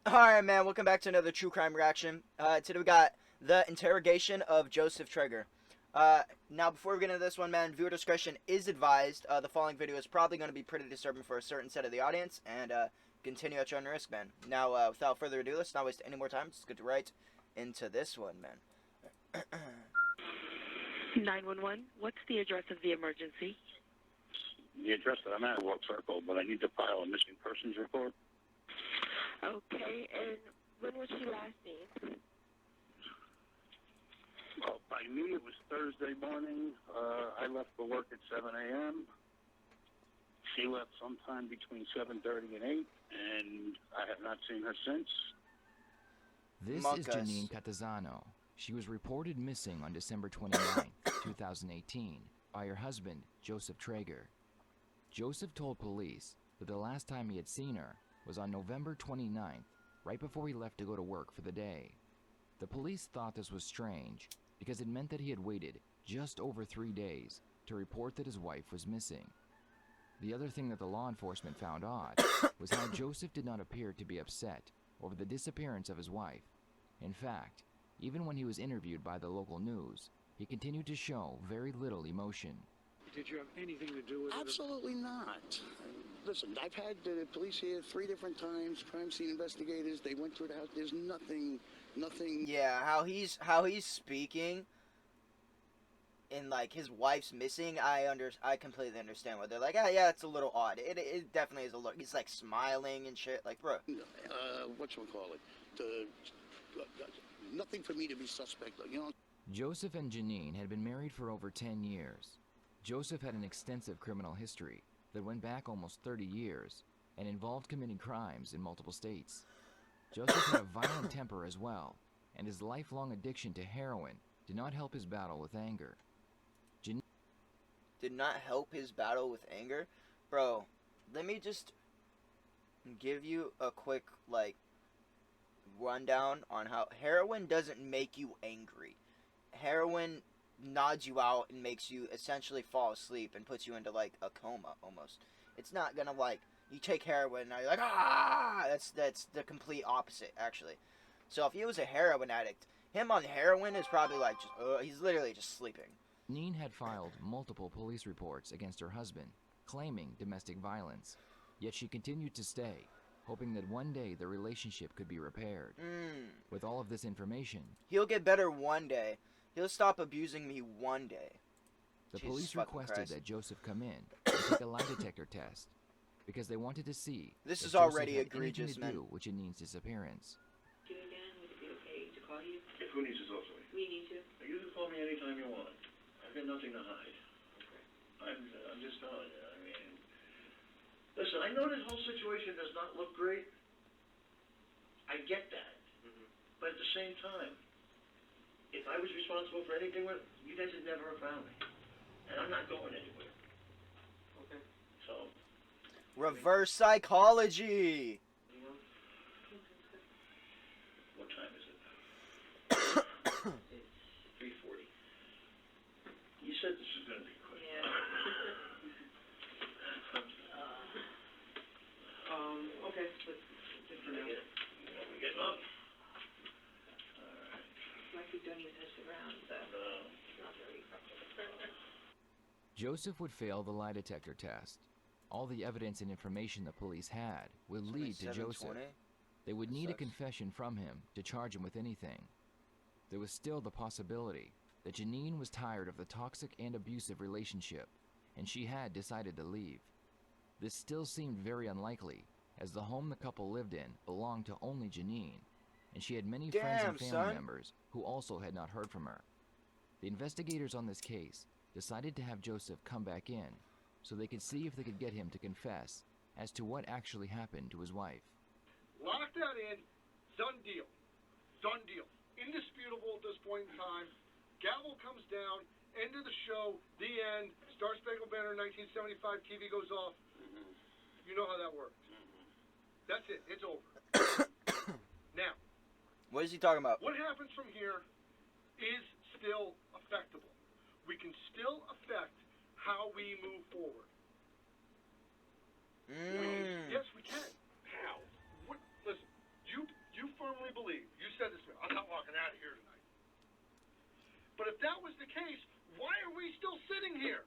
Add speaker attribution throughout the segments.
Speaker 1: Alright, man, welcome back to another true crime reaction. Today we got the interrogation of Joseph Traeger. Now, before we get into this one, man, viewer discretion is advised. The following video is probably going to be pretty disturbing for a certain set of the audience, and continue at your own risk, man. Now, without further ado, let's not waste any more time. Just get right into this one, man.
Speaker 2: 911, what's the address of the emergency?
Speaker 3: The address that I'm at, Walk Circle, but I need to file a missing persons report.
Speaker 2: Okay, and when was she last seen?
Speaker 3: Well, by me, it was Thursday morning. I left for work at 7 a.m. She left sometime between 7:30 and 8, and I have not seen her since.
Speaker 4: This is Janine Catazano. She was reported missing on December 29, 2018, by her husband, Joseph Traeger. Joseph told police that the last time he had seen her was on November 29th, right before he left to go to work for the day. The police thought this was strange because it meant that he had waited just over 3 days to report that his wife was missing. The other thing that the law enforcement found odd was how Joseph did not appear to be upset over the disappearance of his wife. In fact, even when he was interviewed by the local news, he continued to show very little emotion.
Speaker 5: Did you have anything to do with it?
Speaker 6: Absolutely not. Listen, I've had the police here 3 different times, crime scene investigators. They went through the house. There's nothing.
Speaker 1: Yeah, how he's speaking, and like his wife's missing. I completely understand why they're like, ah, yeah, it's a little odd. It definitely is a little. He's like smiling and shit. Like, bro.
Speaker 6: Whatchamacallit? Nothing for me to be suspect of, you know.
Speaker 4: Joseph and Janine had been married for over 10 years. Joseph had an extensive criminal history that went back almost 30 years and involved committing crimes in multiple states. Joseph had a violent temper as well, and his lifelong addiction to heroin did not help his battle with anger.
Speaker 1: Did not help his battle with anger? Bro, let me just give you a quick, like, rundown on how heroin doesn't make you angry. Heroin nods you out and makes you essentially fall asleep and puts you into like a coma almost. It's not gonna like you take heroin and now you're like ah. That's the complete opposite actually. So if he was a heroin addict, him on heroin is probably like just, he's literally just sleeping.
Speaker 4: Janine had filed multiple police reports against her husband, claiming domestic violence. Yet she continued to stay, hoping that one day the relationship could be repaired. With all of this information,
Speaker 1: he'll get better one day. He'll stop abusing me one day.
Speaker 4: The police requested that Joseph come in and take a lie detector test because they wanted to see
Speaker 1: this
Speaker 4: if
Speaker 1: is
Speaker 4: Joseph
Speaker 1: already
Speaker 4: had
Speaker 1: egregious,
Speaker 4: anything to
Speaker 1: man.
Speaker 4: do with Janine's disappearance.
Speaker 2: Again, would it be okay to call you?
Speaker 3: Who needs to talk to me?
Speaker 2: We need to.
Speaker 3: You can call me anytime you want. I've got nothing to hide.
Speaker 2: Okay.
Speaker 3: I'm just telling you. I mean, listen, I know this whole situation does not look great. I get that. But at the same time, if I was responsible for anything, you guys would never have found me. And I'm not going anywhere. Okay. So.
Speaker 1: Reverse psychology.
Speaker 3: What time is it?
Speaker 2: It's
Speaker 3: 3:40. You said this was going to be quick.
Speaker 2: yeah. Okay, but just for now.
Speaker 3: We getting up?
Speaker 2: Like we don't even touch the ground, so it's not very effective.
Speaker 4: Joseph would fail the lie detector test. All the evidence and information the police had would lead to Joseph. They would need a confession from him to charge him with anything. There was still the possibility that Janine was tired of the toxic and abusive relationship, and she had decided to leave. This still seemed very unlikely, as the home the couple lived in belonged to only Janine, and she had many friends and family members who also had not heard from her. The investigators on this case decided to have Joseph come back in so they could see if they could get him to confess as to what actually happened to his wife.
Speaker 5: Lock that in. Done deal. Done deal. Indisputable at this point in time. Gavel comes down. End of the show. The end. Star Spangled Banner 1975. TV goes off. You know how that worked. That's it. It's over. Now.
Speaker 1: What is he talking about?
Speaker 5: What happens from here is still affectable. We can still affect how we move forward. Yes, we can. How? Listen, you believe, you said this to me, I'm not walking out of here tonight. But if that was the case, why are we still sitting here?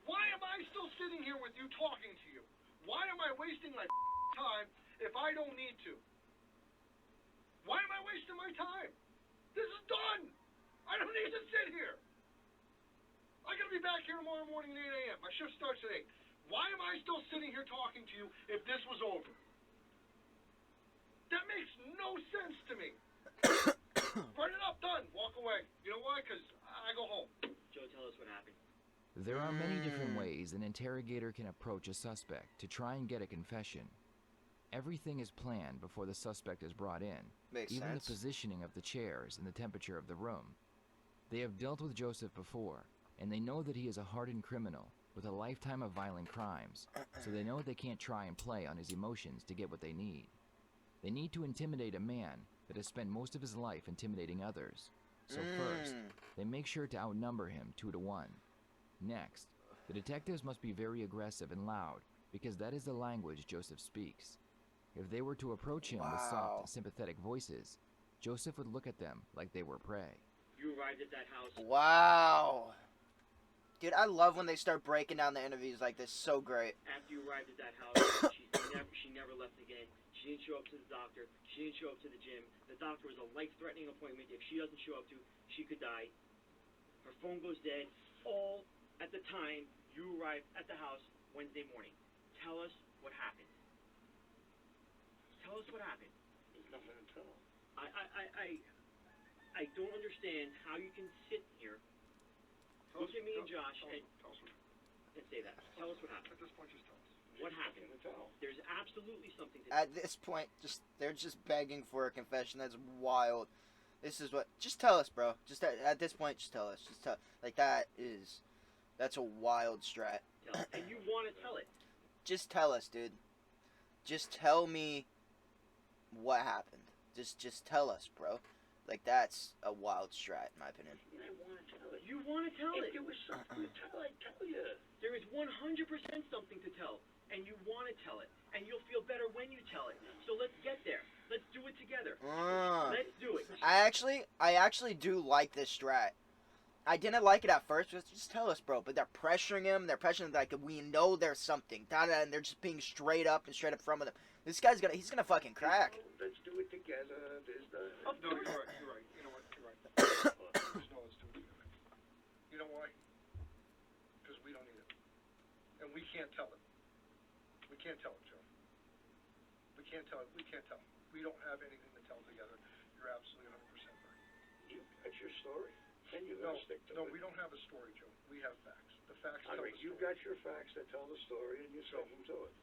Speaker 5: Why am I still sitting here with you talking to you? Why am I wasting my time if I don't need to? Why am I wasting my time? This is done. I don't need to sit here. I gotta be back here tomorrow morning at 8 a.m. My shift starts at 8. Why am I still sitting here talking to you if this was over? That makes no sense to me. Write it up, done. Walk away. You know why? Because I go home.
Speaker 7: Joe, tell us what happened.
Speaker 4: There are many different ways an interrogator can approach a suspect to try and get a confession. Everything is planned before the suspect is brought in,
Speaker 1: Makes
Speaker 4: even
Speaker 1: sense.
Speaker 4: the positioning of the chairs and the temperature of the room. They have dealt with Joseph before, and they know that he is a hardened criminal with a lifetime of violent crimes, so they know they can't try and play on his emotions to get what they need. They need to intimidate a man that has spent most of his life intimidating others. So first, they make sure to outnumber him 2-to-1. Next, the detectives must be very aggressive and loud, because that is the language Joseph speaks. If they were to approach him with
Speaker 1: Wow.
Speaker 4: soft, sympathetic voices, Joseph would look at them like they were prey.
Speaker 7: You arrived at that house.
Speaker 1: Wow. Dude, I love when they start breaking down the interviews like this. So great.
Speaker 7: After you arrived at that house, she never left again. She didn't show up to the doctor. She didn't show up to the gym. The doctor was a life-threatening appointment. If she doesn't show up to, she could die. Her phone goes dead. All at the time you arrived at the house Wednesday morning. Tell us what happened. Tell us what happened.
Speaker 3: There's nothing to tell.
Speaker 7: I don't understand how you can sit here, look at me and Josh, and say that. Tell us what happened.
Speaker 5: At this point, just tell us.
Speaker 7: What happened?
Speaker 3: Nothing to tell.
Speaker 7: There's absolutely something to
Speaker 1: At this point, they're just begging for a confession. That's wild. This is what. Just tell us, bro. Just at this point, just tell us. Just tell. Like that's a wild strat.
Speaker 7: tell. And you want to tell it.
Speaker 1: Just tell us, dude. Just tell me what happened. Just tell us, bro. Like, that's a wild strat, in my opinion.
Speaker 3: I want to tell it.
Speaker 7: You want to tell
Speaker 3: If
Speaker 7: it.
Speaker 3: there was something to tell, I'd tell you.
Speaker 7: There is 100% something to tell, and you want to tell it, and you'll feel better when you tell it. So let's get there. Let's do it together. Let's do it.
Speaker 1: I actually do like this strat. I didn't like it at first, but just tell us, bro. But they're pressuring him. They're pressuring like we know there's something. And they're just being straight up front with him. This guy's he's gonna fucking crack.
Speaker 3: Let's do it together. There's the...
Speaker 5: No, you're right. You're right. You know what? You're right. There's no let's do it together. You know why? Because we don't need it. And we can't tell it. We can't tell it, Joe. We can't tell it. We can't tell. We don't have anything to tell together. You're absolutely 100% right.
Speaker 3: You got your story, and you
Speaker 5: No,
Speaker 3: gotta stick to
Speaker 5: no,
Speaker 3: it.
Speaker 5: we don't have a story, Joe. We have facts. The facts
Speaker 3: All
Speaker 5: tell
Speaker 3: right,
Speaker 5: the
Speaker 3: you
Speaker 5: story.
Speaker 3: got your facts that tell the story, and you're sticking to it.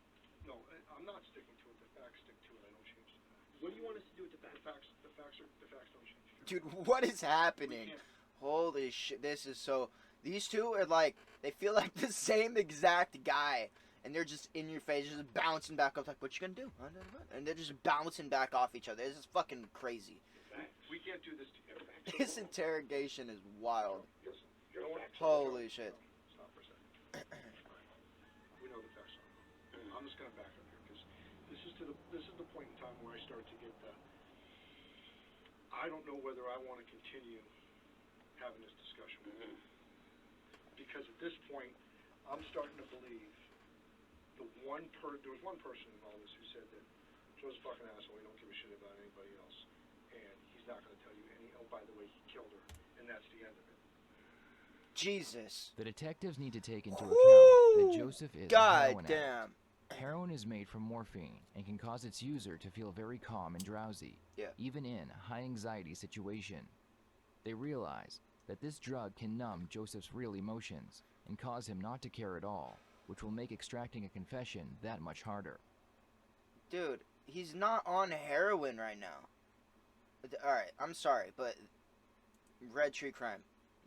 Speaker 5: No, I'm not sticking to it. The facts stick to it. I don't change the facts.
Speaker 7: What do you want us to do with the
Speaker 5: The
Speaker 7: facts?
Speaker 5: facts don't change.
Speaker 1: Dude, what is
Speaker 5: We
Speaker 1: happening?
Speaker 5: can't.
Speaker 1: Holy shit! This is so. These two are like they feel like the same exact guy, and they're just in your face, just bouncing back up. Like, what you gonna do? And they're just bouncing back off each other. This is fucking crazy.
Speaker 3: Facts.
Speaker 5: We can't do this together.
Speaker 3: Facts.
Speaker 1: This interrogation is wild.
Speaker 3: Listen, your facts are
Speaker 1: Holy shit!
Speaker 5: Stop for a second. We know the facts are. I'm just gonna back up here because this is the point in time where I start to get the. I don't know whether I want to continue having this discussion with you because at this point I'm starting to believe there was one person in all this who said that Joe's a fucking asshole. He don't give a shit about anybody else, and he's not gonna tell you any. Oh, by the way, he killed her, and that's the end of it.
Speaker 1: Jesus!
Speaker 4: The detectives need to take into account
Speaker 1: Woo!
Speaker 4: that Joseph is a
Speaker 1: God
Speaker 4: heroin addict.
Speaker 1: damn!
Speaker 4: Heroin is made from morphine and can cause its user to feel very calm and drowsy,
Speaker 1: Yeah.
Speaker 4: even in a high-anxiety situation. They realize that this drug can numb Joseph's real emotions and cause him not to care at all, which will make extracting a confession that much harder.
Speaker 1: Dude, he's not on heroin right now. Alright, I'm sorry, but Red Tree Crime,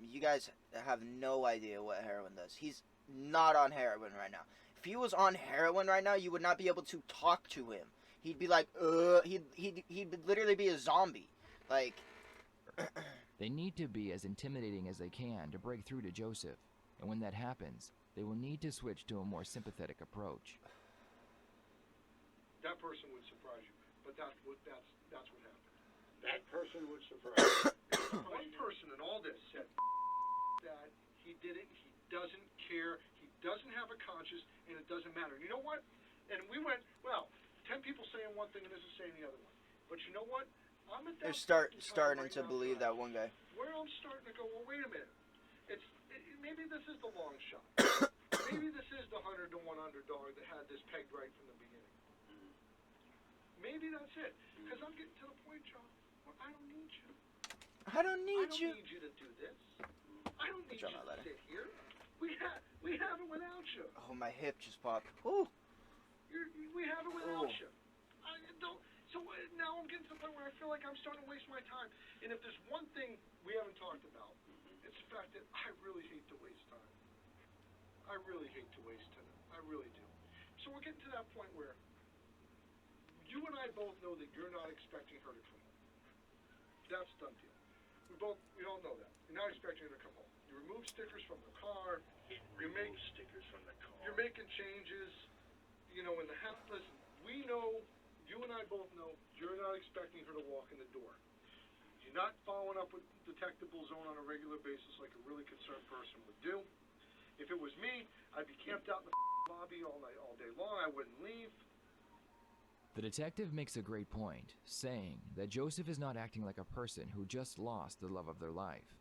Speaker 1: you guys have no idea what heroin does. He's not on heroin right now. If he was on heroin right now, you would not be able to talk to him. He'd be like, he'd literally be a zombie. Like,
Speaker 4: They need to be as intimidating as they can to break through to Joseph, and when that happens, they will need to switch to a more sympathetic approach.
Speaker 5: That person would surprise you, but that's what happened.
Speaker 3: That person would surprise you.
Speaker 5: One person in all this said that he did it, he doesn't care, he doesn't have a conscience, and it doesn't matter. You know what? And we went, well, 10 people saying one thing and this is saying the other one. But you know what? I'm at that
Speaker 1: They're
Speaker 5: point in time
Speaker 1: starting
Speaker 5: right
Speaker 1: to
Speaker 5: now,
Speaker 1: believe
Speaker 5: Josh,
Speaker 1: that one guy.
Speaker 5: where I'm starting to go, well, wait a minute. Maybe this is the long shot. Maybe this is the 100 to 1 underdog that had this pegged right from the beginning. Maybe that's it. Because I'm getting to the point, John, where I don't need you.
Speaker 1: I don't need
Speaker 5: I
Speaker 1: you.
Speaker 5: don't need you to do this. I don't need
Speaker 1: John,
Speaker 5: you
Speaker 1: that
Speaker 5: to
Speaker 1: letter.
Speaker 5: sit here. We have it without you.
Speaker 1: Oh, my hip just popped. Ooh.
Speaker 5: We have it without
Speaker 1: Ooh.
Speaker 5: you. I don't. So now I'm getting to the point where I feel like I'm starting to waste my time. And if there's one thing we haven't talked about, it's the fact that I really hate to waste time. I really hate to waste time. I really do. So we're getting to that point where you and I both know that you're not expecting her to come home. That's a done deal. We all know that. You're not expecting her to come home. You remove stickers from the car. You make
Speaker 3: stickers from the car.
Speaker 5: You're making changes. You know, in the house. Listen, we know. You and I both know you're not expecting her to walk in the door. You're not following up with Detectable Zone on a regular basis like a really concerned person would do. If it was me, I'd be camped out in the lobby all day long. I wouldn't leave.
Speaker 4: The detective makes a great point, saying that Joseph is not acting like a person who just lost the love of their life.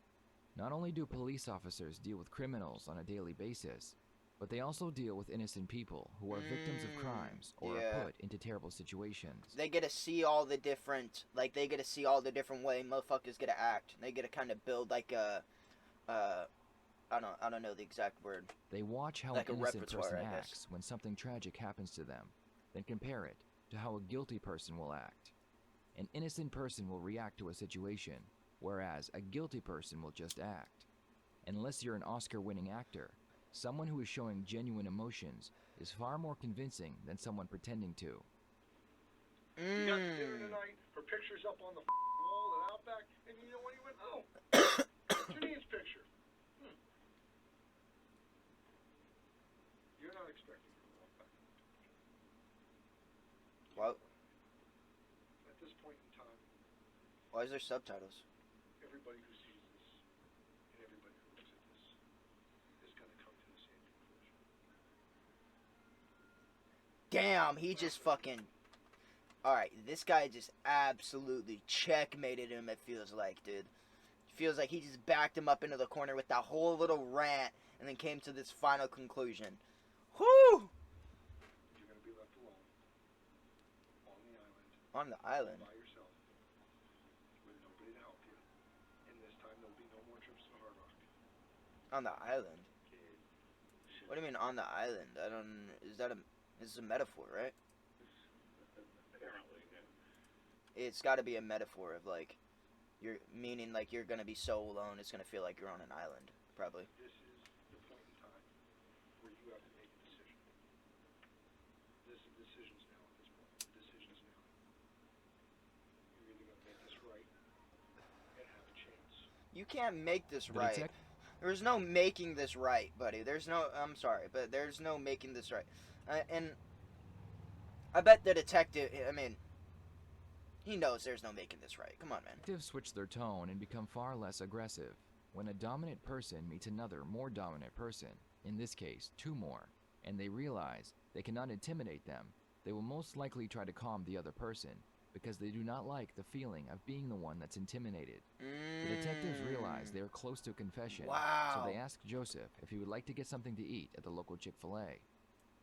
Speaker 4: Not only do police officers deal with criminals on a daily basis, but they also deal with innocent people who are victims of crimes or
Speaker 1: yeah.
Speaker 4: are put into terrible situations.
Speaker 1: They get to see all the different, way motherfuckers get to act. They get to kind of build like a, I don't know the exact word.
Speaker 4: They watch how
Speaker 1: Like a
Speaker 4: an innocent
Speaker 1: repertoire,
Speaker 4: person
Speaker 1: I guess.
Speaker 4: acts when something tragic happens to them, then compare it to how a guilty person will act. An innocent person will react to a situation, whereas a guilty person will just act. Unless you're an Oscar-winning actor, someone who is showing genuine emotions is far more convincing than someone pretending to.
Speaker 5: You got dinner tonight. Her picture's up on the wall at Outback, and you know when you went, oh, Janine's picture. You're not expecting her to walk back.
Speaker 1: What?
Speaker 5: At this point in time,
Speaker 1: Why is there subtitles?
Speaker 5: everybody who sees this and everybody who looks at this is going to come to the same conclusion.
Speaker 1: Damn, he just fucking... Alright, this guy just absolutely checkmated him, it feels like, dude. It feels like he just backed him up into the corner with that whole little rant and then came to this final conclusion. Whew!
Speaker 5: You're going to be left alone on the island.
Speaker 1: On the island?
Speaker 5: By yourself with nobody to help you. And this time there'll be no more trips to Hard Rock.
Speaker 1: On the island? What do you mean on the island? I don't... This is a metaphor, right?
Speaker 3: Apparently, yeah.
Speaker 1: It's got to be a metaphor of, like... You're meaning, like, you're going to be so alone, it's going to feel like you're on an island. Probably.
Speaker 5: This is the point in time where you have to make a decision. This is decisions now at this point. The decision is now. You're either going to make this right and have a chance.
Speaker 1: You can't make this
Speaker 4: The
Speaker 1: right.
Speaker 4: detec-
Speaker 1: There's no making this right, buddy. There's no... I'm sorry, but there's no making this right. And I bet the detective... I mean... He knows there's no making this right. Come on, man.
Speaker 4: Detectives switch their tone and become far less aggressive. When a dominant person meets another more dominant person, in this case, two more, and they realize they cannot intimidate them, they will most likely try to calm the other person, because they do not like the feeling of being the one that's intimidated. The detectives realize they are close to a confession,
Speaker 1: Wow.
Speaker 4: so they ask Joseph if he would like to get something to eat at the local Chick-fil-A.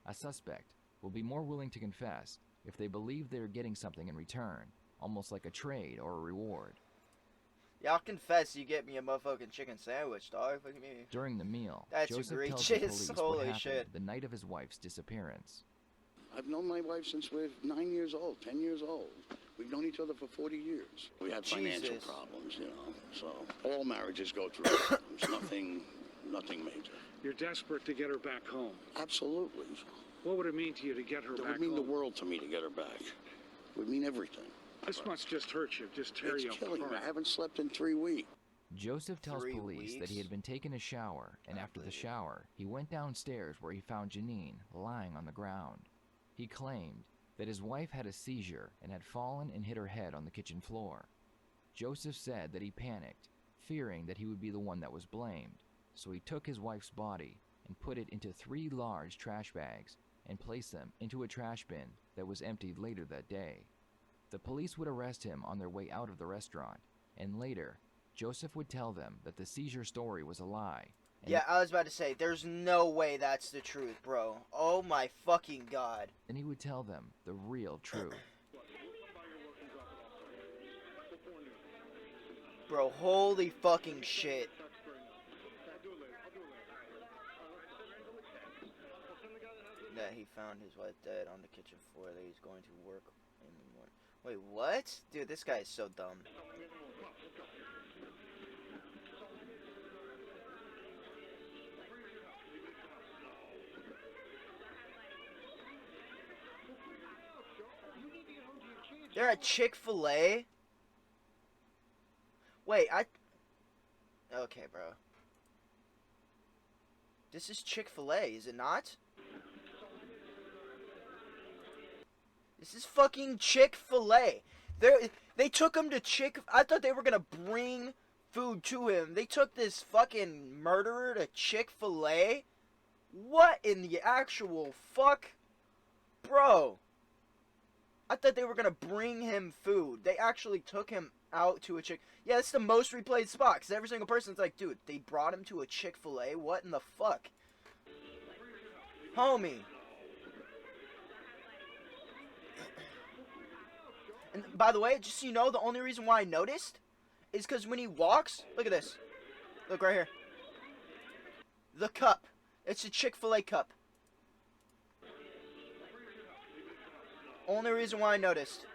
Speaker 4: A suspect will be more willing to confess if they believe they are getting something in return, almost like a trade or a reward.
Speaker 1: Y'all confess you get me a motherfucking chicken sandwich, dog. Look at me.
Speaker 4: During the meal,
Speaker 1: That's
Speaker 4: Joseph tells
Speaker 1: egregious.
Speaker 4: the police what
Speaker 1: Holy
Speaker 4: happened
Speaker 1: shit.
Speaker 4: the night of his wife's disappearance.
Speaker 6: I've known my wife since we're 9 years old, 10 years old. We've known each other for 40 years. We had financial
Speaker 1: Jesus.
Speaker 6: problems, you know, so all marriages go through problems, nothing major.
Speaker 5: You're desperate to get her back home.
Speaker 6: Absolutely.
Speaker 5: What would it mean to you to get her
Speaker 6: It
Speaker 5: back
Speaker 6: would mean the
Speaker 5: home?
Speaker 6: world to me to get her back. It would mean everything.
Speaker 5: This must just hurt you, just tear
Speaker 6: It's
Speaker 5: you
Speaker 6: killing me.
Speaker 5: apart.
Speaker 6: I haven't slept in 3 weeks.
Speaker 4: Joseph tells
Speaker 1: 3
Speaker 4: police that he
Speaker 1: weeks?
Speaker 4: had been taking a shower, and
Speaker 1: I
Speaker 4: after the
Speaker 1: believe it.
Speaker 4: shower, he went downstairs where he found Janine lying on the ground. He claimed that his wife had a seizure and had fallen and hit her head on the kitchen floor. Joseph said that he panicked, fearing that he would be the one that was blamed, so he took his wife's body and put it into 3 large trash bags and placed them into a trash bin that was emptied later that day. The police would arrest him on their way out of the restaurant, and later, Joseph would tell them that the seizure story was a lie.
Speaker 1: Yeah, I was about to say, there's no way that's the truth, bro. Oh my fucking god.
Speaker 4: And he would tell them the real truth.
Speaker 1: Bro, holy fucking shit. That he found his wife dead on the kitchen floor, that he's going to work in the morning. Wait, what? Dude, this guy is so dumb. They're at Chick-fil-A? Wait, okay, bro. This is Chick-fil-A, is it not? This is fucking Chick-fil-A. They took him to I thought they were gonna bring food to him. They took this fucking murderer to Chick-fil-A? What in the actual fuck? Bro. I thought they were gonna bring him food. They actually took him out to a Yeah, it's the most replayed spot, because every single person's like, dude, they brought him to a Chick-fil-A? What in the fuck? Homie. And by the way, just so you know, the only reason why I noticed is because when he walks, look at this. Look right here. The cup. It's a Chick-fil-A cup. Only reason why I noticed.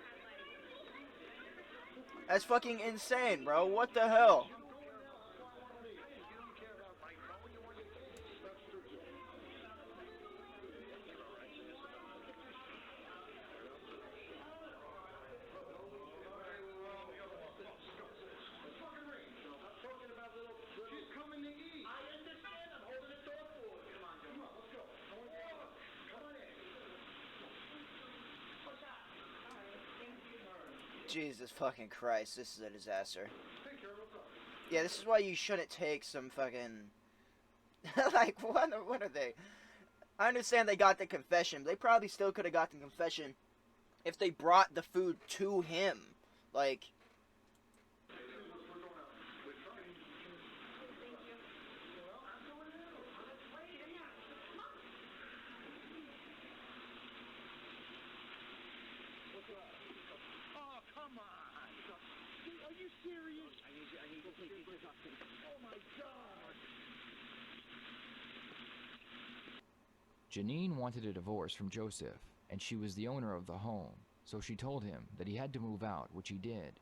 Speaker 1: That's fucking insane, bro. What the hell? Jesus fucking Christ, this is a disaster. Yeah, this is why you shouldn't take some fucking... like, what are they? I understand they got the confession, but they probably still could have got the confession if they brought the food to him. Like...
Speaker 4: Janine wanted a divorce from Joseph, and she was the owner of the home, so she told him that he had to move out, which he did.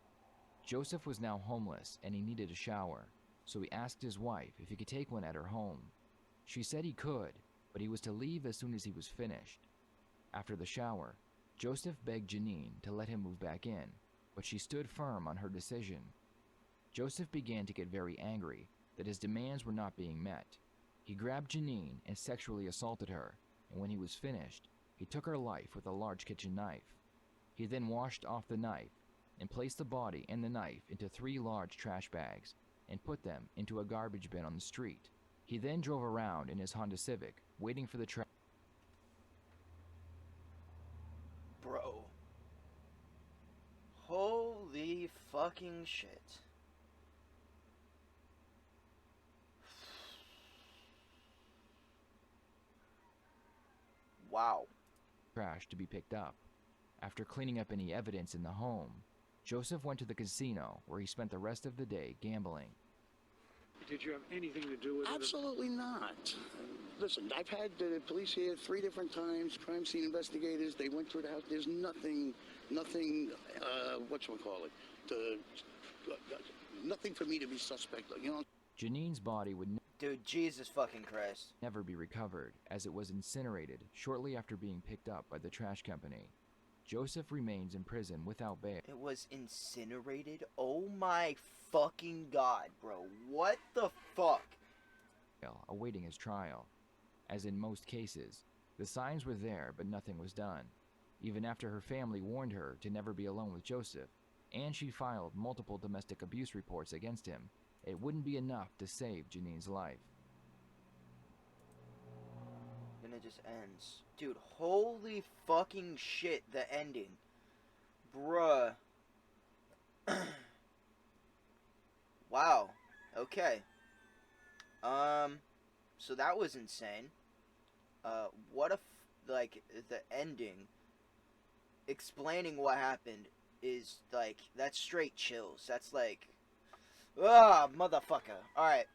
Speaker 4: Joseph was now homeless, and he needed a shower, so he asked his wife if he could take one at her home. She said he could, but he was to leave as soon as he was finished. After the shower, Joseph begged Janine to let him move back in, but she stood firm on her decision. Joseph began to get very angry that his demands were not being met. He grabbed Janine and sexually assaulted her, and when he was finished, he took her life with a large kitchen knife. He then washed off the knife and placed the body and the knife into 3 large trash bags and put them into a garbage bin on the street. He then drove around in his Honda Civic, waiting for the trash.
Speaker 1: Bro. Holy fucking shit. Wow.
Speaker 4: Trash to be picked up. After cleaning up any evidence in the home, Joseph went to the casino where he spent the rest of the day gambling.
Speaker 5: Did you have anything to do with it?
Speaker 6: Absolutely not. Listen, I've had the police here 3 different times, crime scene investigators. They went through the house. There's nothing, whatchamacallit, nothing for me to be suspect of, you know?
Speaker 4: Janine's body would
Speaker 1: Dude, Jesus fucking Christ.
Speaker 4: never be recovered, as it was incinerated shortly after being picked up by the trash company. Joseph remains in prison without bail.
Speaker 1: It was incinerated? Oh my fucking god, bro. What the fuck?
Speaker 4: Awaiting his trial. As in most cases, the signs were there, but nothing was done. Even after her family warned her to never be alone with Joseph, and she filed multiple domestic abuse reports against him, it wouldn't be enough to save Janine's life.
Speaker 1: Then it just ends. Dude, holy fucking shit, the ending. Bruh. Wow. Okay. So that was insane. What if, like, the ending, explaining what happened is, like, that's straight chills. That's like, motherfucker. Alright.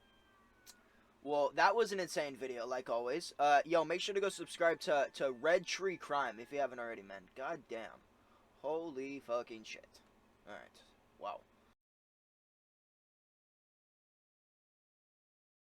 Speaker 1: Well, that was an insane video, like always. Yo, make sure to go subscribe to Red Tree Crime if you haven't already, man. God damn. Holy fucking shit. Alright. Wow.